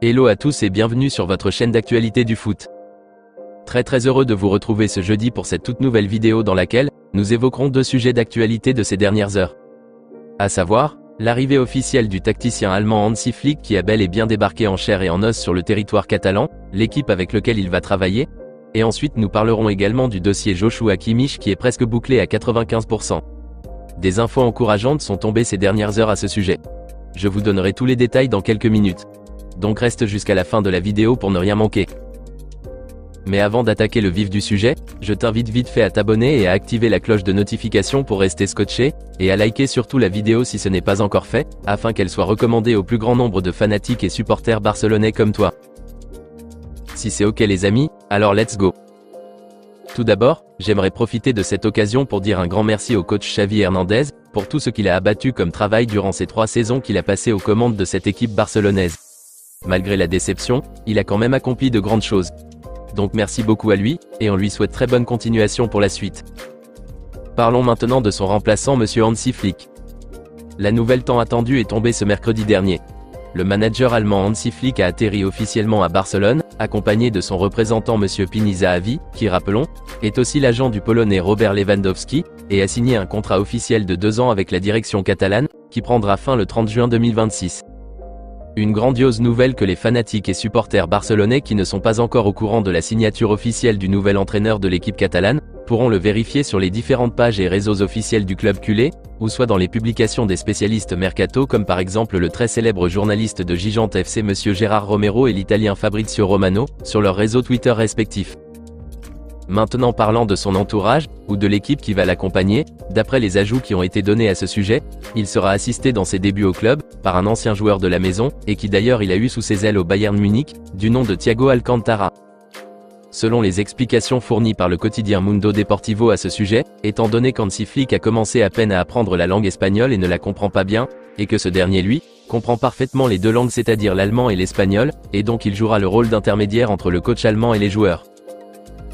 Hello à tous et bienvenue sur votre chaîne d'actualité du foot. Très heureux de vous retrouver ce jeudi pour cette toute nouvelle vidéo dans laquelle nous évoquerons deux sujets d'actualité de ces dernières heures. À savoir, l'arrivée officielle du tacticien allemand Hansi Flick qui a bel et bien débarqué en chair et en os sur le territoire catalan, l'équipe avec laquelle il va travailler, et ensuite nous parlerons également du dossier Joshua Kimmich qui est presque bouclé à 95%. Des infos encourageantes sont tombées ces dernières heures à ce sujet. Je vous donnerai tous les détails dans quelques minutes. Donc reste jusqu'à la fin de la vidéo pour ne rien manquer. Mais avant d'attaquer le vif du sujet, je t'invite vite fait à t'abonner et à activer la cloche de notification pour rester scotché, et à liker surtout la vidéo si ce n'est pas encore fait, afin qu'elle soit recommandée au plus grand nombre de fanatiques et supporters barcelonais comme toi. Si c'est ok les amis, alors let's go. Tout d'abord, j'aimerais profiter de cette occasion pour dire un grand merci au coach Xavi Hernandez, pour tout ce qu'il a abattu comme travail durant ces 3 saisons qu'il a passées aux commandes de cette équipe barcelonaise. Malgré la déception, il a quand même accompli de grandes choses. Donc merci beaucoup à lui, et on lui souhaite très bonne continuation pour la suite. Parlons maintenant de son remplaçant monsieur Hansi Flick. La nouvelle tant attendue est tombée ce mercredi dernier. Le manager allemand Hansi Flick a atterri officiellement à Barcelone, accompagné de son représentant monsieur Pini Zahavi, qui rappelons, est aussi l'agent du Polonais Robert Lewandowski, et a signé un contrat officiel de 2 ans avec la direction catalane, qui prendra fin le 30 juin 2026. Une grandiose nouvelle que les fanatiques et supporters barcelonais qui ne sont pas encore au courant de la signature officielle du nouvel entraîneur de l'équipe catalane, pourront le vérifier sur les différentes pages et réseaux officiels du club culé, ou soit dans les publications des spécialistes mercato comme par exemple le très célèbre journaliste de Gigante FC monsieur Gérard Romero et l'italien Fabrizio Romano, sur leurs réseaux Twitter respectifs. Maintenant parlant de son entourage, ou de l'équipe qui va l'accompagner, d'après les ajouts qui ont été donnés à ce sujet, il sera assisté dans ses débuts au club, par un ancien joueur de la maison, et qui d'ailleurs il a eu sous ses ailes au Bayern Munich, du nom de Thiago Alcantara. Selon les explications fournies par le quotidien Mundo Deportivo à ce sujet, étant donné qu'Hansi Flick a commencé à peine à apprendre la langue espagnole et ne la comprend pas bien, et que ce dernier lui, comprend parfaitement les deux langues c'est-à-dire l'allemand et l'espagnol, et donc il jouera le rôle d'intermédiaire entre le coach allemand et les joueurs.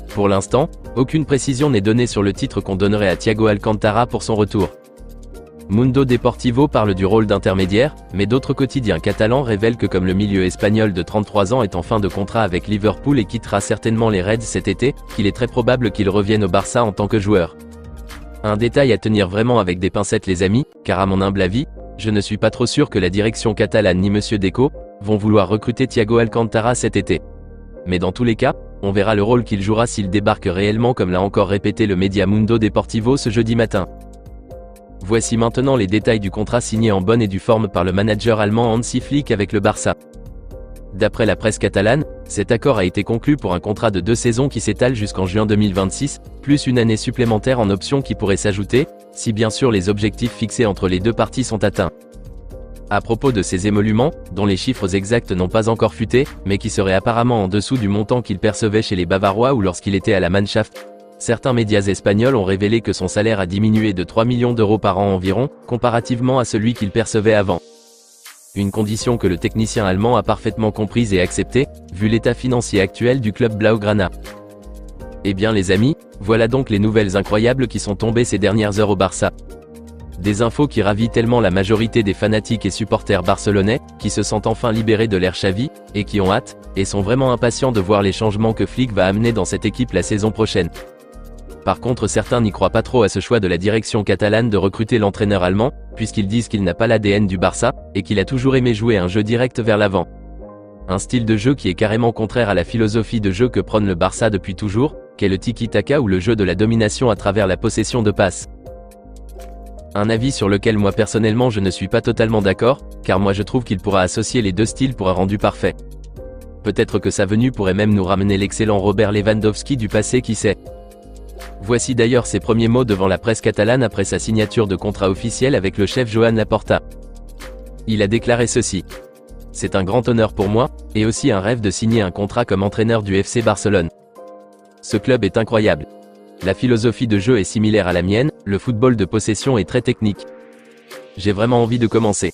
Pour l'instant, aucune précision n'est donnée sur le titre qu'on donnerait à Thiago Alcantara pour son retour. Mundo Deportivo parle du rôle d'intermédiaire, mais d'autres quotidiens catalans révèlent que comme le milieu espagnol de 33 ans est en fin de contrat avec Liverpool et quittera certainement les Reds cet été, qu'il est très probable qu'il revienne au Barça en tant que joueur. Un détail à tenir vraiment avec des pincettes les amis, car à mon humble avis, je ne suis pas trop sûr que la direction catalane ni monsieur Deco vont vouloir recruter Thiago Alcantara cet été. Mais dans tous les cas, on verra le rôle qu'il jouera s'il débarque réellement comme l'a encore répété le média Mundo Deportivo ce jeudi matin. Voici maintenant les détails du contrat signé en bonne et due forme par le manager allemand Hansi Flick avec le Barça. D'après la presse catalane, cet accord a été conclu pour un contrat de 2 saisons qui s'étale jusqu'en juin 2026, plus une année supplémentaire en option qui pourrait s'ajouter, si bien sûr les objectifs fixés entre les deux parties sont atteints. À propos de ces émoluments, dont les chiffres exacts n'ont pas encore fuité, mais qui seraient apparemment en dessous du montant qu'il percevait chez les Bavarois ou lorsqu'il était à la Mannschaft, certains médias espagnols ont révélé que son salaire a diminué de 3 millions d'euros par an environ, comparativement à celui qu'il percevait avant. Une condition que le technicien allemand a parfaitement comprise et acceptée, vu l'état financier actuel du club Blaugrana. Eh bien les amis, voilà donc les nouvelles incroyables qui sont tombées ces dernières heures au Barça. Des infos qui ravit tellement la majorité des fanatiques et supporters barcelonais, qui se sentent enfin libérés de l'ère Xavi, et qui ont hâte, et sont vraiment impatients de voir les changements que Flick va amener dans cette équipe la saison prochaine. Par contre certains n'y croient pas trop à ce choix de la direction catalane de recruter l'entraîneur allemand, puisqu'ils disent qu'il n'a pas l'ADN du Barça, et qu'il a toujours aimé jouer un jeu direct vers l'avant. Un style de jeu qui est carrément contraire à la philosophie de jeu que prône le Barça depuis toujours, qu'est le tiki-taka ou le jeu de la domination à travers la possession de passes. Un avis sur lequel moi personnellement je ne suis pas totalement d'accord, car moi je trouve qu'il pourra associer les deux styles pour un rendu parfait. Peut-être que sa venue pourrait même nous ramener l'excellent Robert Lewandowski du passé qui sait. Voici d'ailleurs ses premiers mots devant la presse catalane après sa signature de contrat officiel avec le chef Joan Laporta. Il a déclaré ceci. C'est un grand honneur pour moi, et aussi un rêve de signer un contrat comme entraîneur du FC Barcelone. Ce club est incroyable. La philosophie de jeu est similaire à la mienne, le football de possession est très technique. J'ai vraiment envie de commencer.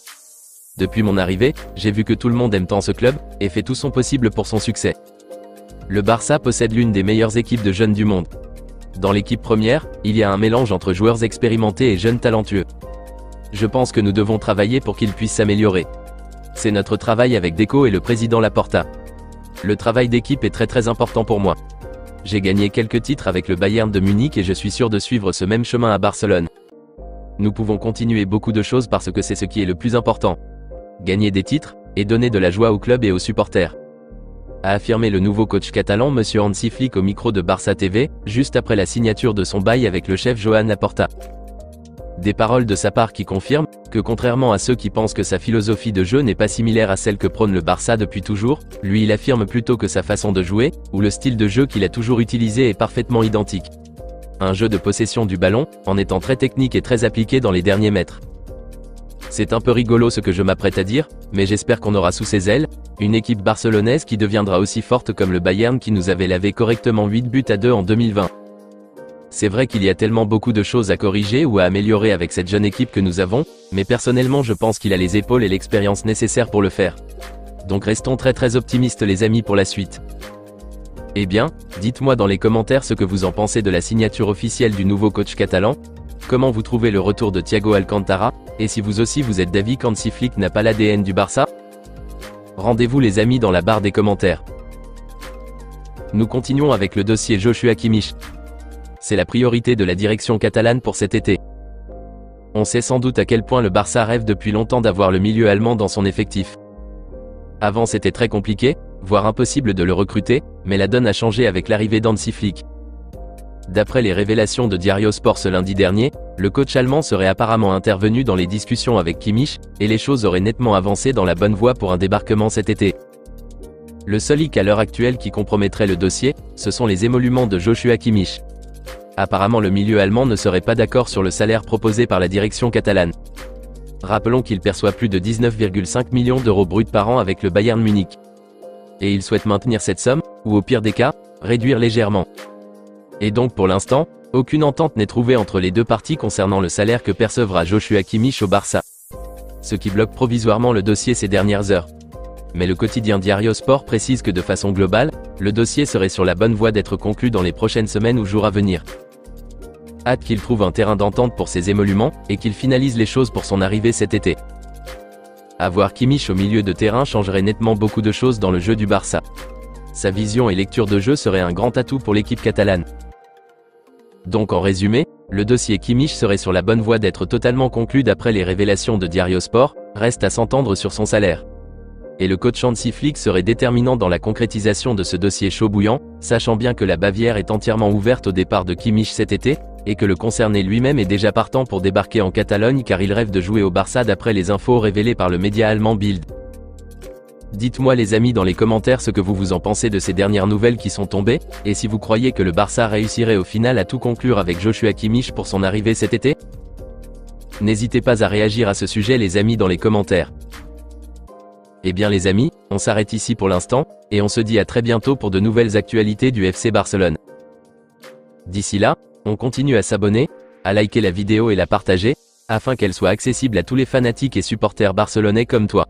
Depuis mon arrivée, j'ai vu que tout le monde aime tant ce club, et fait tout son possible pour son succès. Le Barça possède l'une des meilleures équipes de jeunes du monde. Dans l'équipe première, il y a un mélange entre joueurs expérimentés et jeunes talentueux. Je pense que nous devons travailler pour qu'ils puissent s'améliorer. C'est notre travail avec Deco et le président Laporta. Le travail d'équipe est très important pour moi. J'ai gagné quelques titres avec le Bayern de Munich et je suis sûr de suivre ce même chemin à Barcelone. Nous pouvons continuer beaucoup de choses parce que c'est ce qui est le plus important. Gagner des titres, et donner de la joie au club et aux supporters. A affirmé le nouveau coach catalan Monsieur Hansi Flick au micro de Barça TV, juste après la signature de son bail avec le chef Joan Laporta. Des paroles de sa part qui confirment que contrairement à ceux qui pensent que sa philosophie de jeu n'est pas similaire à celle que prône le Barça depuis toujours, lui il affirme plutôt que sa façon de jouer, ou le style de jeu qu'il a toujours utilisé est parfaitement identique. Un jeu de possession du ballon, en étant très technique et très appliqué dans les derniers mètres. C'est un peu rigolo ce que je m'apprête à dire, mais j'espère qu'on aura sous ses ailes une équipe barcelonaise qui deviendra aussi forte comme le Bayern qui nous avait lavé correctement 8-2 en 2020. C'est vrai qu'il y a tellement beaucoup de choses à corriger ou à améliorer avec cette jeune équipe que nous avons, mais personnellement je pense qu'il a les épaules et l'expérience nécessaires pour le faire. Donc restons très optimistes les amis pour la suite. Eh bien, dites-moi dans les commentaires ce que vous en pensez de la signature officielle du nouveau coach catalan, comment vous trouvez le retour de Thiago Alcantara, et si vous aussi vous êtes d'avis qu'Hansi Flick n'a pas l'ADN du Barça. Rendez-vous les amis dans la barre des commentaires. Nous continuons avec le dossier Joshua Kimmich. C'est la priorité de la direction catalane pour cet été. On sait sans doute à quel point le Barça rêve depuis longtemps d'avoir le milieu allemand dans son effectif. Avant c'était très compliqué, voire impossible de le recruter, mais la donne a changé avec l'arrivée d'Hansi Flick. D'après les révélations de Diario Sport ce lundi dernier, le coach allemand serait apparemment intervenu dans les discussions avec Kimmich, et les choses auraient nettement avancé dans la bonne voie pour un débarquement cet été. Le seul hic à l'heure actuelle qui compromettrait le dossier, ce sont les émoluments de Joshua Kimmich. Apparemment le milieu allemand ne serait pas d'accord sur le salaire proposé par la direction catalane. Rappelons qu'il perçoit plus de 19,5 millions d'euros bruts par an avec le Bayern Munich. Et il souhaite maintenir cette somme, ou au pire des cas, réduire légèrement. Et donc pour l'instant, aucune entente n'est trouvée entre les deux parties concernant le salaire que percevra Joshua Kimmich au Barça. Ce qui bloque provisoirement le dossier ces dernières heures. Mais le quotidien Diario Sport précise que de façon globale, le dossier serait sur la bonne voie d'être conclu dans les prochaines semaines ou jours à venir. Hâte qu'il trouve un terrain d'entente pour ses émoluments, et qu'il finalise les choses pour son arrivée cet été. Avoir Kimmich au milieu de terrain changerait nettement beaucoup de choses dans le jeu du Barça. Sa vision et lecture de jeu seraient un grand atout pour l'équipe catalane. Donc en résumé, le dossier Kimmich serait sur la bonne voie d'être totalement conclu d'après les révélations de Diario Sport, reste à s'entendre sur son salaire. Et le coach Hansi Flick serait déterminant dans la concrétisation de ce dossier chaud bouillant, sachant bien que la Bavière est entièrement ouverte au départ de Kimmich cet été, et que le concerné lui-même est déjà partant pour débarquer en Catalogne car il rêve de jouer au Barça d'après les infos révélées par le média allemand Bild. Dites-moi les amis dans les commentaires ce que vous en pensez de ces dernières nouvelles qui sont tombées, et si vous croyez que le Barça réussirait au final à tout conclure avec Joshua Kimmich pour son arrivée cet été. N'hésitez pas à réagir à ce sujet les amis dans les commentaires. Eh bien les amis, on s'arrête ici pour l'instant, et on se dit à très bientôt pour de nouvelles actualités du FC Barcelone. D'ici là, on continue à s'abonner, à liker la vidéo et la partager, afin qu'elle soit accessible à tous les fanatiques et supporters barcelonais comme toi.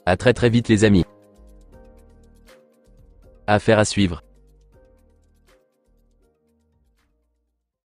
À très vite les amis. Affaire à suivre.